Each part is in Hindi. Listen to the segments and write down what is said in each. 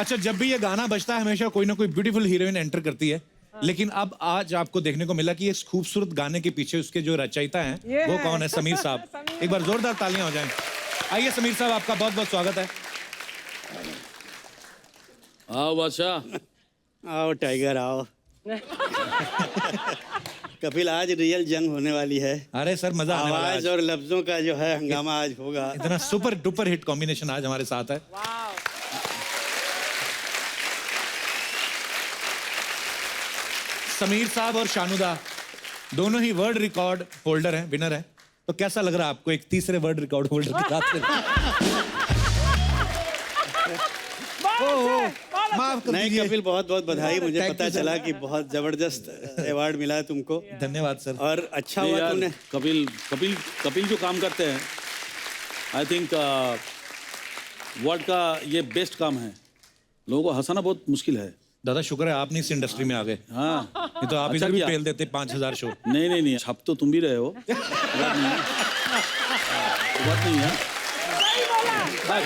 अच्छा, जब भी ये गाना बजता है हमेशा कोई ना कोई ब्यूटीफुल हीरोइन एंटर करती है, लेकिन अब आज आपको देखने को मिला कि इस खूबसूरत गाने के पीछे उसके जो रचयिता हैं वो कौन है? समीर साहब। एक बार जोरदार तालियां हो जाएं। आइए समीर साहब, आपका बहुत बहुत स्वागत है। आओ बादशाह। आओ टाइगर आओ। कपिल, आज रियल जंग होने वाली है। अरे सर, मजा आने वाला है आवाज और लफ्जों का जो है हंगामा आज होगा। इतना सुपर डुपर हिट कॉम्बिनेशन आज हमारे साथ है। समीर साहब और शानुदा दोनों ही वर्ल्ड रिकॉर्ड होल्डर हैं, विनर हैं। तो कैसा लग रहा है आपको एक तीसरे वर्ल्ड रिकॉर्ड होल्डर के साथ? माफ कर नहीं दीजिए। कपिल, बहुत बहुत बधाई। मुझे Thank पता you, sir. चला कि बहुत जबरदस्त अवार्ड मिला है तुमको। धन्यवाद सर। और अच्छा नहीं हुआ यार, तुमने। कपिल कपिल कपिल जो काम करते हैं, आई थिंक वर्ल्ड का ये बेस्ट काम है। लोगों को हंसाना बहुत मुश्किल है। दादा शुक्र है आप नहीं इस इंडस्ट्री में आ गए, हाँ, नहीं तो आप अच्छा इधर भी किया। पेल देते 5000 शो। नहीं, छप तो तुम भी रहे हो, बात नहीं है। बात नहीं है। हाँ,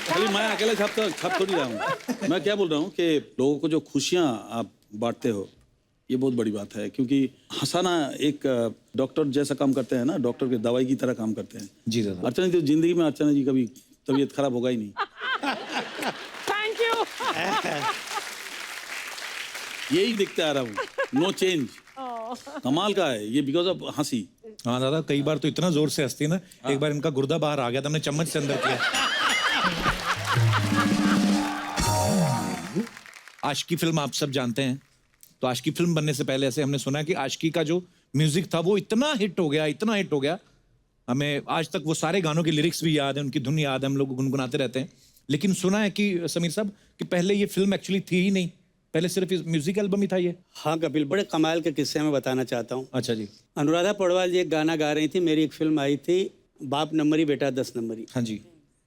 खाली मैं अकेले छप थोड़ी रहा हूँ। मैं क्या बोल रहा हूँ कि लोगों को जो खुशियाँ आप बांटते हो, ये बहुत बड़ी बात है। क्योंकि हंसाना एक डॉक्टर जैसा काम करते हैं ना, डॉक्टर के दवाई की तरह काम करते हैं। जी दादा। अर्चना जी तो जिंदगी में अर्चना जी कभी तबीयत खराब होगा ही नहीं। Thank you. यही देखते आ रहा हूँ, नो चेंज। कमाल का है ये, बिकॉज ऑफ हंसी। हाँ दादा, कई बार तो इतना जोर से हंसती है ना, एक बार इनका गुर्दा बाहर आ गया था, हमने चम्मच से अंदर किया। आशिकी फिल्म आप सब जानते हैं, तो आशिकी फिल्म बनने से पहले ऐसे हमने सुना कि आशिकी का जो म्यूजिक था वो इतना हिट हो गया, हमें आज तक वो सारे गानों के लिरिक्स भी याद है, उनकी धुन याद है, हम लोग गुनगुनाते रहते हैं। लेकिन सुना है कि समीर साहब कि पहले ये फिल्म एक्चुअली थी ही नहीं, पहले सिर्फ म्यूजिक एल्बम ही था ये। हाँ कपिल, बड़े कमाल के किस्से मैं बताना चाहता हूँ। अच्छा जी। अनुराधा पौडवाल जी एक गाना गा रही थी, मेरी एक फिल्म आई थी बाप नंबरी बेटा 10 नंबरी। हाँ जी।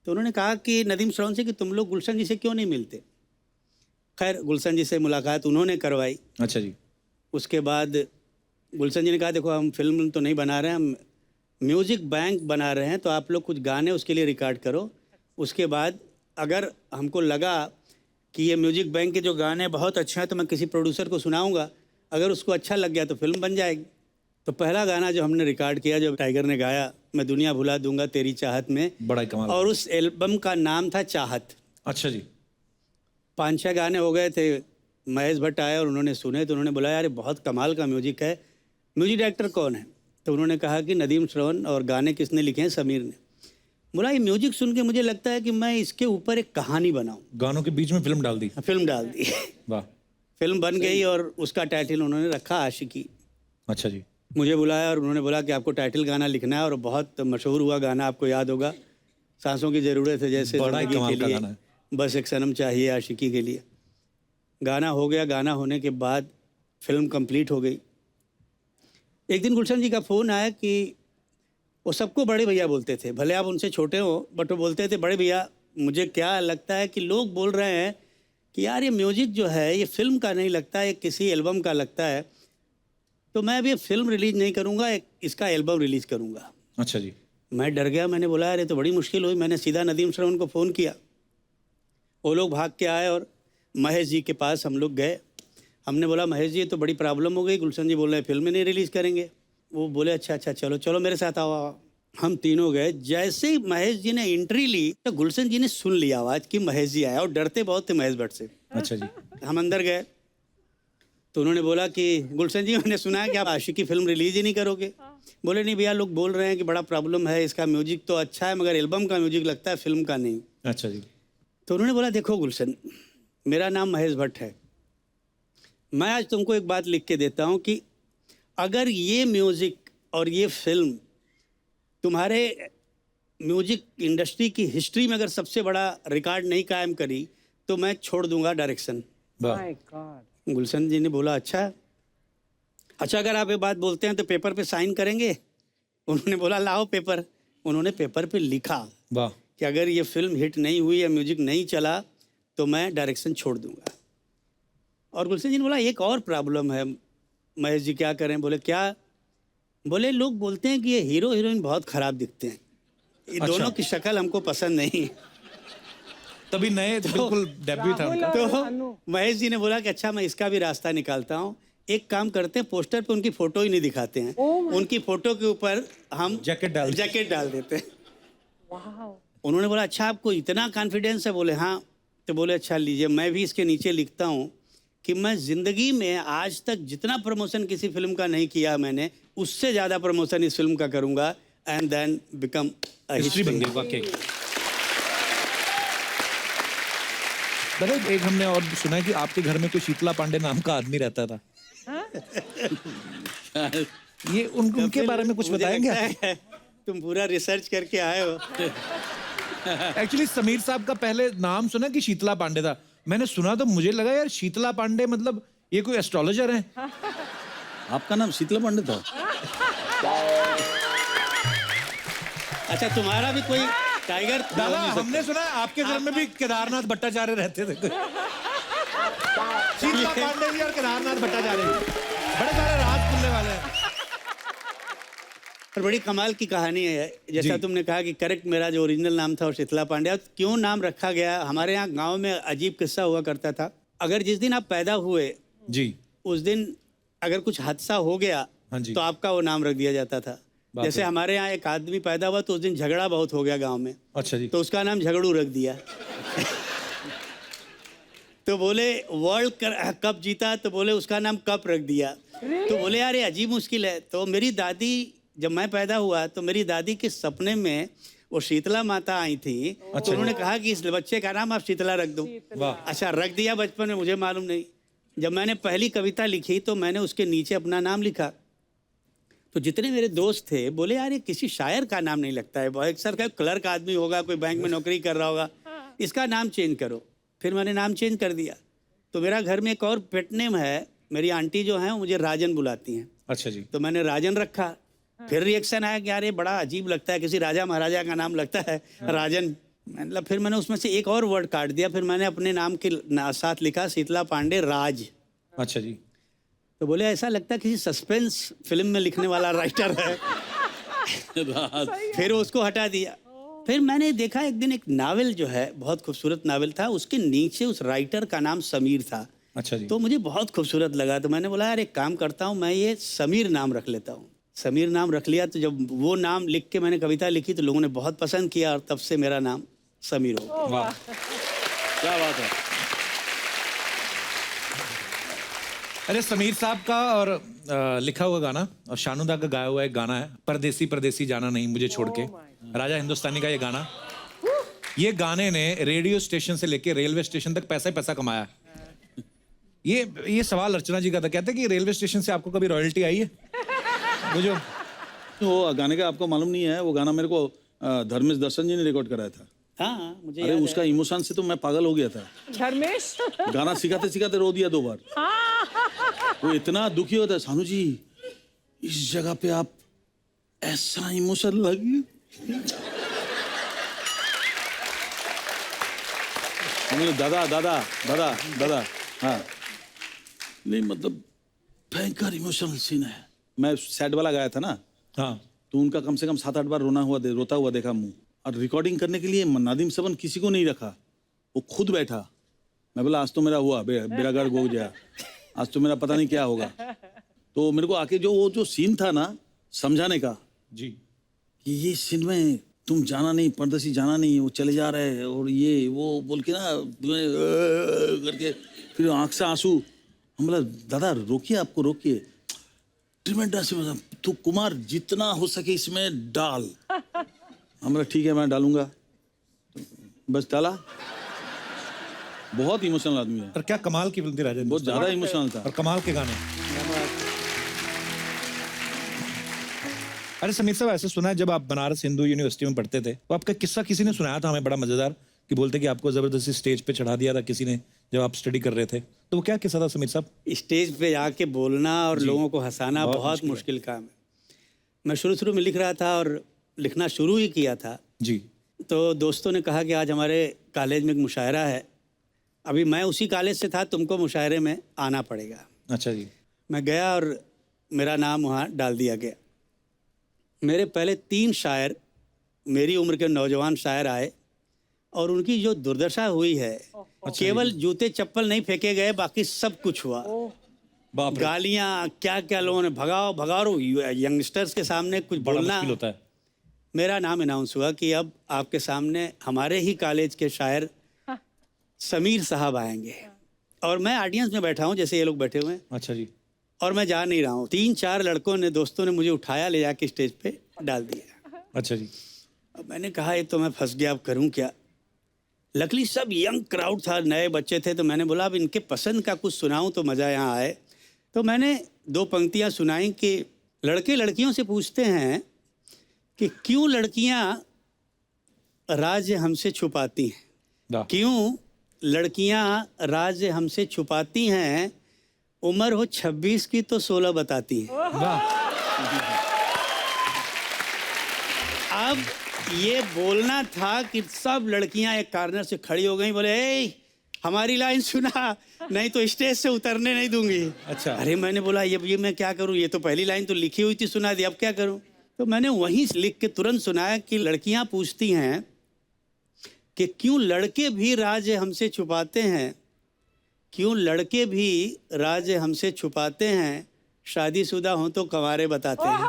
तो उन्होंने कहा कि नदीम श्रवण से कि तुम लोग गुलशन जी से क्यों नहीं मिलते। खैर गुलशन जी से मुलाकात उन्होंने करवाई। अच्छा जी। उसके बाद गुलशन जी ने कहा देखो हम फिल्म तो नहीं बना रहे हैं, हम म्यूज़िक बैंक बना रहे हैं, तो आप लोग कुछ गाने उसके लिए रिकॉर्ड करो। उसके बाद अगर हमको लगा कि ये म्यूज़िक बैंक के जो गाने बहुत अच्छे हैं तो मैं किसी प्रोड्यूसर को सुनाऊंगा, अगर उसको अच्छा लग गया तो फिल्म बन जाएगी। तो पहला गाना जो हमने रिकॉर्ड किया, जो टाइगर ने गाया, मैं दुनिया भुला दूंगा तेरी चाहत में, बड़ा ही कमाल। और उस एल्बम का नाम था चाहत। अच्छा जी। 5-6 गाने हो गए थे। महेश भट्ट आए और उन्होंने सुने तो उन्होंने बोला यार ये बहुत कमाल का म्यूजिक है, म्यूजिक डायरेक्टर कौन है? तो उन्होंने कहा कि नदीम श्रवण, और गाने किसने लिखे हैं? समीर ने। बोला ये म्यूजिक सुन के मुझे लगता है कि मैं इसके ऊपर एक कहानी बनाऊं। गानों के बीच में फिल्म डाल दी। फिल्म डाल दी। वाह। फिल्म बन गई और उसका टाइटल उन्होंने रखा आशिकी। अच्छा जी। मुझे बुलाया और उन्होंने बोला कि आपको टाइटल गाना लिखना है, और बहुत मशहूर हुआ गाना, आपको याद होगा, सांसों की ज़रूरत है जैसे बड़ा ही ज़िंदगी कमाल के का लिए, गाना है। बस एक सनम चाहिए आशिकी के लिए। गाना हो गया। गाना होने के बाद फिल्म कंप्लीट हो गई। एक दिन गुलशन जी का फ़ोन आया कि वो सबको बड़े भैया बोलते थे, भले आप उनसे छोटे हो, बट वो बोलते थे बड़े भैया। मुझे क्या लगता है कि लोग बोल रहे हैं कि यार ये म्यूज़िक जो है ये फिल्म का नहीं लगता, ये किसी एल्बम का लगता है, तो मैं अभी फिल्म रिलीज़ नहीं करूँगा, इसका एल्बम रिलीज़ करूँगा। अच्छा जी। मैं डर गया। मैंने बोला यार ये तो बड़ी मुश्किल हुई। मैंने सीधा नदीम श्रवण को फ़ोन किया। वो लोग भाग के आए और महेश जी के पास हम लोग गए। हमने बोला महेश जी ये तो बड़ी प्रॉब्लम हो गई, गुलशन जी बोल रहे हैं फिल्म नहीं रिलीज़ करेंगे। वो बोले अच्छा चलो मेरे साथ आओ। हम तीनों गए। जैसे ही महेश जी ने एंट्री ली तो गुलशन जी ने सुन लिया आवाज़ कि महेश जी आया, और डरते बहुत थे महेश भट्ट से। अच्छा जी। हम अंदर गए तो उन्होंने बोला कि गुलशन जी मैंने सुना है कि आप आशिकी फिल्म रिलीज़ ही नहीं करोगे। बोले नहीं भैया, लोग बोल रहे हैं कि बड़ा प्रॉब्लम है, इसका म्यूजिक तो अच्छा है मगर एल्बम का म्यूजिक लगता है, फिल्म का नहीं। अच्छा जी। तो उन्होंने बोला देखो गुलशन, मेरा नाम महेश भट्ट है, मैं आज तुमको एक बात लिख के देता हूँ कि अगर ये म्यूज़िक और ये फिल्म तुम्हारे म्यूजिक इंडस्ट्री की हिस्ट्री में अगर सबसे बड़ा रिकॉर्ड नहीं कायम करी तो मैं छोड़ दूंगा डायरेक्शन। वाह। My God. गुलशन जी ने बोला अच्छा अगर आप ये बात बोलते हैं तो पेपर पे साइन करेंगे? उन्होंने बोला लाओ पेपर। उन्होंने पेपर पे लिखा वाह। कि अगर ये फिल्म हिट नहीं हुई या म्यूजिक नहीं चला तो मैं डायरेक्शन छोड़ दूंगा। और गुलशन जी ने बोला एक और प्रॉब्लम है महेश जी, क्या करें? बोले क्या? बोले लोग बोलते हैं कि ये हीरो हीरोइन बहुत ख़राब दिखते हैं, ये अच्छा। दोनों की शक्ल हमको पसंद नहीं। तभी नए बिल्कुल डेब्यू था उनका। तो महेश जी ने बोला कि अच्छा मैं इसका भी रास्ता निकालता हूँ, एक काम करते हैं, पोस्टर पे उनकी फोटो ही नहीं दिखाते हैं, उनकी फोटो के ऊपर हम जैकेट डाल देते हैं। उन्होंने बोला अच्छा आपको इतना कॉन्फिडेंस है? बोले हाँ। तो बोले अच्छा लीजिए, मैं भी इसके नीचे लिखता हूँ कि मैं जिंदगी में आज तक जितना प्रमोशन किसी फिल्म का नहीं किया मैंने, उससे ज़्यादा प्रमोशन इस फिल्म का करूँगा एंड देन बिकम हिस्ट्री बन गई वाकई। एक हमने और सुना है कि आपके घर में कोई शीतला पांडे नाम का आदमी रहता था। ये उनके बारे में कुछ बताएंगे? तुम पूरा रिसर्च करके आए हो। एक्चुअली समीर साहब का पहले नाम सुना कि शीतला पांडे था, मैंने सुना तो मुझे लगा यार शीतला पांडे मतलब ये कोई एस्ट्रोलॉजर है। आपका नाम शीतला पांडे था? अच्छा तुम्हारा भी कोई टाइगर? दादा हमने सुना है आपके घर में भी केदारनाथ भट्टाचार्य रहते थे। शीतला पांडे जी और केदारनाथ भट्टाचार्य बड़े सारे राज खुलने वाले हैं। और बड़ी कमाल की कहानी है, जैसा तुमने कहा कि करेक्ट मेरा जो ओरिजिनल नाम था वो शीतला पांडे। क्यों नाम रखा गया, हमारे यहाँ गांव में अजीब किस्सा हुआ करता था। अगर जिस दिन आप पैदा हुए जी उस दिन अगर कुछ हादसा हो गया तो आपका वो नाम रख दिया जाता था। जैसे हमारे यहाँ एक आदमी पैदा हुआ तो उस दिन झगड़ा बहुत हो गया गांव में। अच्छा जी। तो उसका नाम झगड़ू रख दिया। तो बोले वर्ल्ड कप जीता तो बोले उसका नाम कप रख दिया। तो बोले यार ये अजीब मुश्किल है। तो मेरी दादी, जब मैं पैदा हुआ तो मेरी दादी के सपने में वो शीतला माता आई थी। तो उन्होंने कहा कि इस बच्चे का नाम आप शीतला रख दो। अच्छा रख दिया बचपन में, मुझे मालूम नहीं। जब मैंने पहली कविता लिखी तो मैंने उसके नीचे अपना नाम लिखा। तो जितने मेरे दोस्त थे बोले यार ये किसी शायर का नाम नहीं लगता है, बहुत सर का क्लर्क आदमी होगा, कोई बैंक में नौकरी कर रहा होगा, इसका नाम चेंज करो। फिर मैंने नाम चेंज कर दिया। तो मेरा घर में एक और पेट नेम है, मेरी आंटी जो है मुझे राजन बुलाती हैं। अच्छा जी। तो मैंने राजन रखा। फिर रिएक्शन आया कि यार ये बड़ा अजीब लगता है, किसी राजा महाराजा का नाम लगता है राजन। मतलब फिर मैंने उसमें से एक और वर्ड काट दिया। फिर मैंने अपने नाम के साथ लिखा शीतला पांडे राज। अच्छा जी। तो बोले ऐसा लगता है किसी सस्पेंस फिल्म में लिखने वाला राइटर है। फिर उसको हटा दिया। फिर मैंने देखा एक दिन एक नावल जो है बहुत खूबसूरत नावल था, उसके नीचे उस राइटर का नाम समीर था। अच्छा जी। तो मुझे बहुत खूबसूरत लगा। तो मैंने बोला यार एक काम करता हूँ, मैं ये समीर नाम रख लेता हूँ। समीर नाम रख लिया। तो जब वो नाम लिख के मैंने कविता लिखी तो लोगों ने बहुत पसंद किया और तब से मेरा नाम समीर हो गया। वाह क्या बात है। अरे समीर साहब का और लिखा हुआ गाना और शानुदा का गाया हुआ एक गाना है, परदेसी परदेसी जाना नहीं मुझे छोड़ के, राजा हिंदुस्तानी का ये गाना। ये गाने ने रेडियो स्टेशन से लेके रेलवे स्टेशन तक पैसा ही पैसा कमाया। ये सवाल अर्चना जी का था, कहते कि रेलवे स्टेशन से आपको कभी रॉयल्टी आई है? मुझे वो गाने का आपको मालूम नहीं है, वो गाना मेरे को धर्मेश दर्शन जी ने रिकॉर्ड कराया था। हाँ मुझे अरे उसका इमोशन से तो मैं पागल हो गया था। धर्मेश गाना सिखाते सिखाते रो दिया 2 बार। वो इतना दुखी होता है, सानू जी इस जगह पे आप ऐसा इमोशन लगी। दादा दादा दादा दादा हाँ नहीं मतलब भयंकर इमोशनल सीन है। मैं सैड वाला गाया था ना। हाँ तो उनका कम से कम 7-8 बार रोता हुआ देखा मुंह। और रिकॉर्डिंग करने के लिए नादिम सबन किसी को नहीं रखा, वो खुद बैठा। मैं बोला आज तो मेरा हुआ बेरागढ़ गो गया, आज तो मेरा पता नहीं क्या होगा। तो मेरे को आके जो सीन था ना समझाने का जी, कि ये सीन में तुम जाना नहीं, परदेसी जाना नहीं, वो चले जा रहे हैं और ये वो बोल के ना करके फिर आंख से आंसू। हम बोला दादा रोकिए, आपको रोकिए। ट्रिमेंडस तो कुमार जितना हो सके इसमें डाल। हम बोला ठीक है मैं डालूंगा। बस डाला। बहुत इमोशनल आदमी है। और क्या कमाल की फिल्म थी राजा, बहुत ज्यादा इमोशनल था और कमाल के गाने। अरे समीर साहब ऐसे सुना है जब आप बनारस हिंदू यूनिवर्सिटी में पढ़ते थे तो आपका किस्सा किसी ने सुनाया था हमें बड़ा मजेदार, कि बोलते कि आपको जबरदस्ती स्टेज पे चढ़ा दिया था किसी ने जब आप स्टडी कर रहे थे। तो वो क्या किस्सा था समीर साहब? स्टेज पे आके बोलना और लोगों को हंसाना बहुत मुश्किल काम है। मैं शुरू में लिख रहा था और लिखना शुरू ही किया था जी। तो दोस्तों ने कहा कि आज हमारे कॉलेज में एक मुशायरा है। अभी मैं उसी कॉलेज से था, तुमको मुशायरे में आना पड़ेगा। अच्छा जी। मैं गया और मेरा नाम वहाँ डाल दिया गया। मेरे पहले 3 शायर मेरी उम्र के नौजवान शायर आए और उनकी जो दुर्दशा हुई है, केवल जूते चप्पल नहीं फेंके गए, बाकी सब कुछ हुआ। बाप रे, गालियां क्या क्या लोगों ने, भगाओ भगाओ, यंगस्टर्स के सामने कुछ बड़ा बोलना। मुश्किल होता है। मेरा नाम अनाउंस हुआ कि अब आपके सामने हमारे ही कॉलेज के शायर समीर साहब आएंगे, और मैं ऑडियंस में बैठा हूँ जैसे ये लोग बैठे हुए हैं, अच्छा जी, और मैं जा नहीं रहा हूँ। 3-4 लड़कों ने, दोस्तों ने मुझे उठाया, ले जाके स्टेज पे डाल दिया। अच्छा जी, अब मैंने कहा ये तो मैं फंस गया, अब करूँ क्या। लकली सब यंग क्राउड था, नए बच्चे थे, तो मैंने बोला अब इनके पसंद का कुछ सुनाऊं तो मज़ा यहाँ आए। तो मैंने 2 पंक्तियाँ सुनाई कि लड़के लड़कियों से पूछते हैं कि क्यों लड़कियाँ राज हमसे छुपाती हैं, वाह, क्यों लड़कियाँ राज हमसे छुपाती हैं, उम्र हो 26 की तो 16 बताती हैं। वाह, अब ये बोलना था कि सब लड़कियां एक कॉर्नर से खड़ी हो गई, बोले ए हमारी लाइन सुना, नहीं तो स्टेज से उतरने नहीं दूंगी। अच्छा। अरे मैंने बोला ये मैं क्या करूं, ये तो पहली लाइन तो लिखी हुई थी, सुना दी, अब क्या करूं। तो मैंने वहीं लिख के तुरंत सुनाया कि लड़कियां पूछती हैं कि क्यों लड़के भी राज हमसे छुपाते हैं, क्यों लड़के भी राज हमसे छुपाते हैं, शादीशुदा हों तो कंवारे बताते हैं।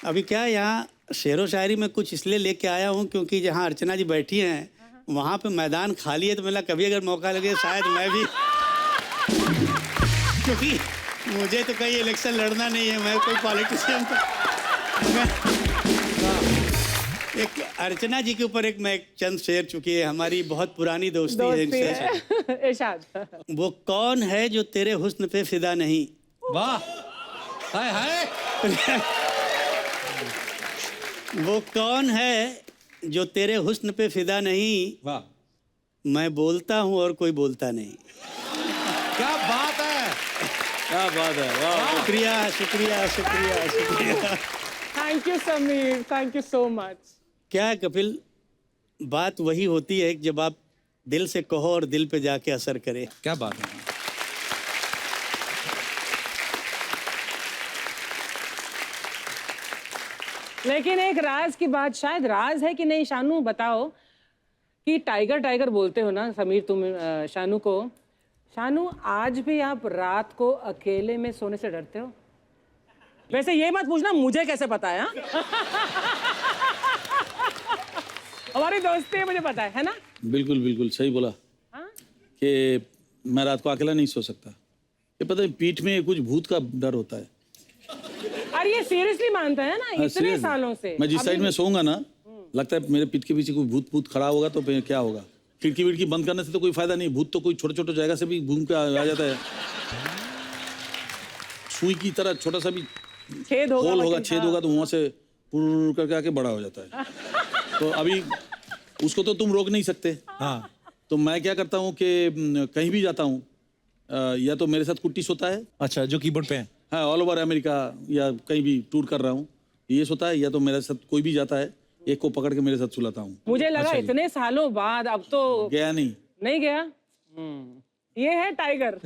अभी क्या यहाँ शेरो शायरी में कुछ इसलिए लेके आया हूँ क्योंकि जहाँ अर्चना जी बैठी हैं वहाँ पे मैदान खाली है, तो मेरा कभी अगर मौका लगे शायद मैं भी क्योंकि मुझे तो कहीं इलेक्शन लड़ना नहीं है, मैं कोई पॉलिटिशियन तो एक अर्चना जी के ऊपर मैं एक चंद शेर, चुकी है हमारी बहुत पुरानी दोस्ती है इनसे। इरशाद। वो कौन है जो तेरे हुस्न पे फिदा नहीं, वाह, हाय हाय, वो कौन है जो तेरे हुस्न पे फिदा नहीं, वाह, मैं बोलता हूँ और कोई बोलता नहीं। क्या बात है, क्या बात है, वाह। शुक्रिया शुक्रिया शुक्रिया शुक्रिया। Thank you Sameer, thank you so much. क्या है कपिल, बात वही होती है कि जब आप दिल से कहो और दिल पे जाके असर करे। क्या बात है। लेकिन एक राज की बात, शायद राज है कि नहीं, शानू बताओ, कि टाइगर टाइगर बोलते हो ना समीर तुम शानू को, शानू आज भी आप रात को अकेले में सोने से डरते हो? वैसे ये मत पूछना मुझे कैसे पता है, हाँ? हमारी दोस्ती है, मुझे पता है ना? बिल्कुल बिल्कुल सही बोला हाँ? कि मैं रात को अकेला नहीं सो सकता। ये पता है पीठ में कुछ भूत का डर होता है। अरे ये सीरियसली मानता है ना हाँ, इतने seriously। सालों से। मैं जिस अभी साइड में सोऊंगा ना, लगता है मेरे पीठ के पीछे कोई भूत भूत खड़ा होगा तो फिर क्या होगा। खिड़की विड़की बंद करने से तो कोई फायदा नहीं, भूत तो कोई छोटे छोटे जगह से भी घूम के आ जाता है। सुई की तरह छोटा सा भी छेद होगा, होल होगा, लेकिन छेद होगा, तो वहां से पुर करके आके बड़ा हो जाता है। तो अभी उसको तो तुम रोक नहीं सकते। हाँ, तो मैं क्या करता हूँ कि कहीं भी जाता हूँ, या तो मेरे साथ कुट्टी सोता है, अच्छा, जो कीबोर्ड पे है। हाँ, ऑल ओवर अमेरिका या कहीं भी टूर कर रहा हूँ, ये सोता है, या तो मेरे साथ कोई भी जाता है, एक को पकड़ के मेरे साथ सुलाता हूँ। मुझे लगा इतने सालों बाद अब तो गया नहीं। नहीं गया। ये है टाइगर।